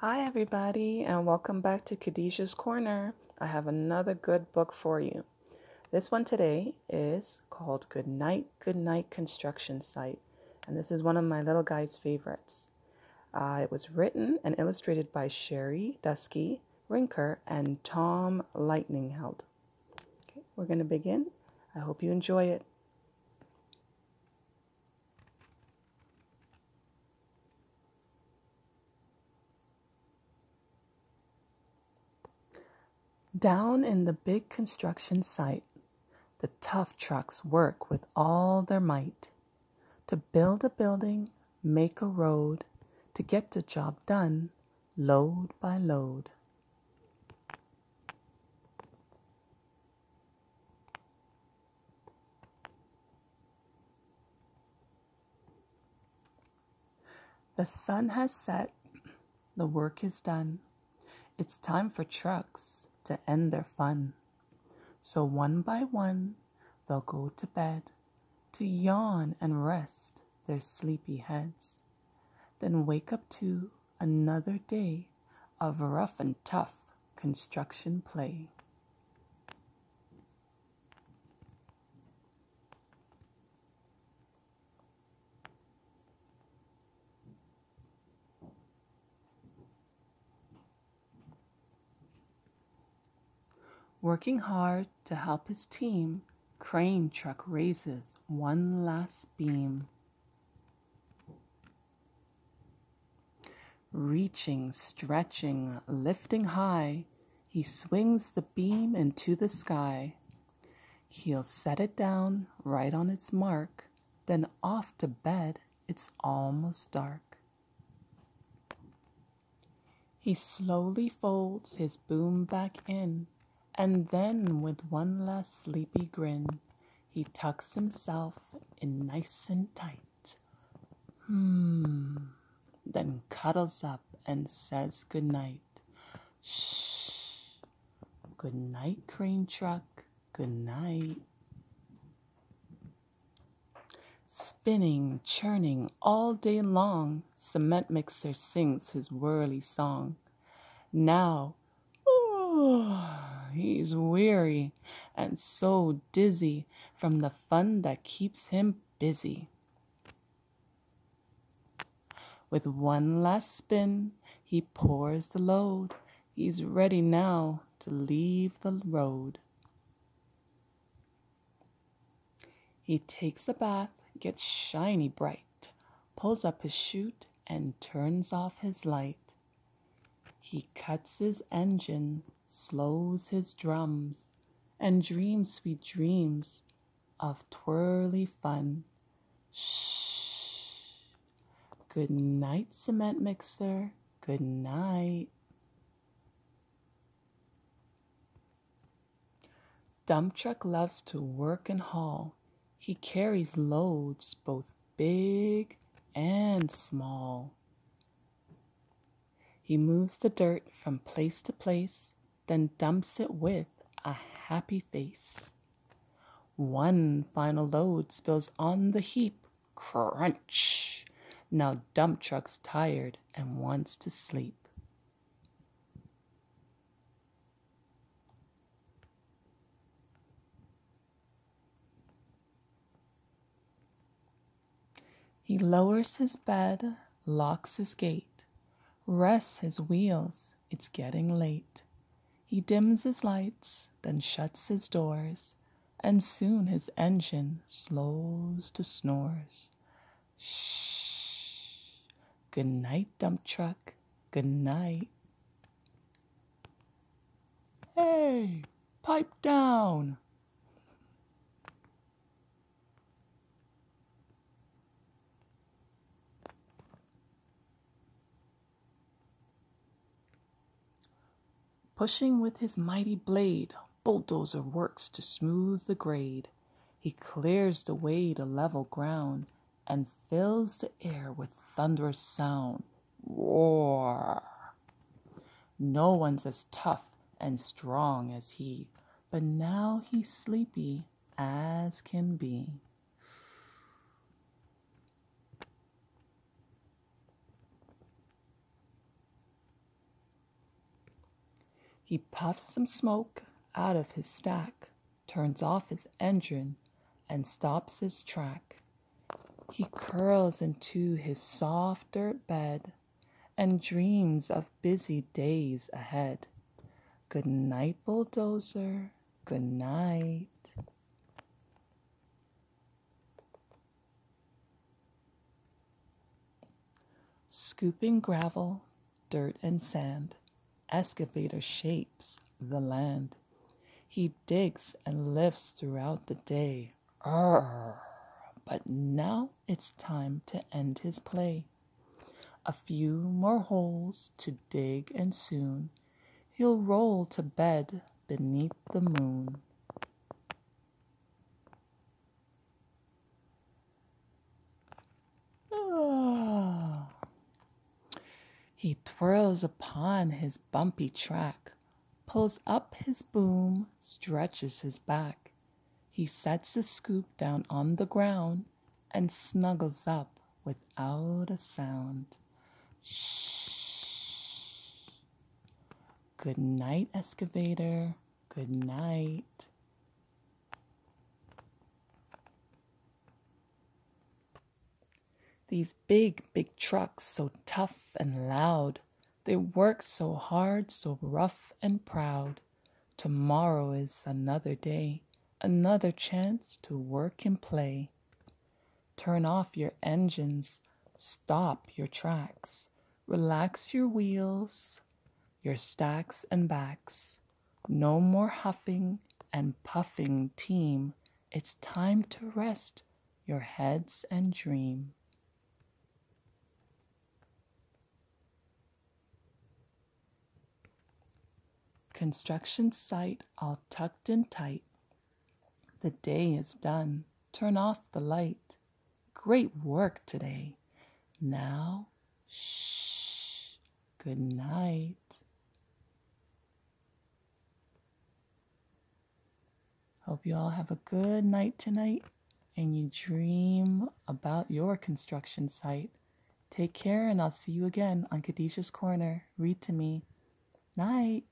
Hi everybody, and welcome back to Khadijah's Corner. I have another good book for you. This one today is called Goodnight, Goodnight Construction Site, and this is one of my little guy's favorites. It was written and illustrated by Sherri, Duskey, Rinker, and Tom Lichtenheld. Okay, we're going to begin. I hope you enjoy it. Down in the big construction site, the tough trucks work with all their might to build a building, make a road, to get the job done, load by load. The sun has set, the work is done. It's time for trucks to end their fun. So one by one, they'll go to bed to yawn and rest their sleepy heads. Then wake up to another day of rough and tough construction play. Working hard to help his team, crane truck raises one last beam. Reaching, stretching, lifting high, he swings the beam into the sky. He'll set it down right on its mark, then off to bed, it's almost dark. He slowly folds his boom back in, and then with one last sleepy grin, he tucks himself in nice and tight. Then cuddles up and says goodnight. Shh. Good night, crane truck. Good night. Spinning, churning all day long, cement mixer sings his whirly song. Now, he's weary and so dizzy from the fun that keeps him busy. With one last spin, he pours the load. He's ready now to leave the road. He takes a bath, gets shiny bright, pulls up his chute and turns off his light. He cuts his engine, slows his drums, and dreams sweet dreams of twirly fun. Shh. Good night, cement mixer. Good night. Dump truck loves to work and haul. He carries loads both big and small. He moves the dirt from place to place, then dumps it with a happy face. One final load spills on the heap. Crunch! Now dump truck's tired and wants to sleep. He lowers his bed, locks his gate, rests his wheels, it's getting late. He dims his lights, then shuts his doors, and soon his engine slows to snores. Shh. Good night, dump truck. Good night. Hey, pipe down. Pushing with his mighty blade, bulldozer works to smooth the grade. He clears the way to level ground and fills the air with thunderous sound. Roar! No one's as tough and strong as he, but now he's sleepy as can be. He puffs some smoke out of his stack, turns off his engine, and stops his track. He curls into his soft dirt bed and dreams of busy days ahead. Good night, bulldozer. Good night. Scooping gravel, dirt, and sand, excavator shapes the land. He digs and lifts throughout the day. But now it's time to end his play. A few more holes to dig and soon he'll roll to bed beneath the moon. He twirls upon his bumpy track, pulls up his boom, stretches his back. He sets his scoop down on the ground and snuggles up without a sound. Shh. Good night, excavator. Good night. These big trucks, so tough and loud, they work so hard, so rough and proud. Tomorrow is another day, another chance to work and play. Turn off your engines, stop your tracks, relax your wheels, your stacks and backs. No more huffing and puffing, team. It's time to rest your heads and dream. Construction site all tucked in tight. The day is done. Turn off the light. Great work today. Now, shh. Good night. Hope you all have a good night tonight and you dream about your construction site. Take care and I'll see you again on Khadijah's Corner. Read to me. Night.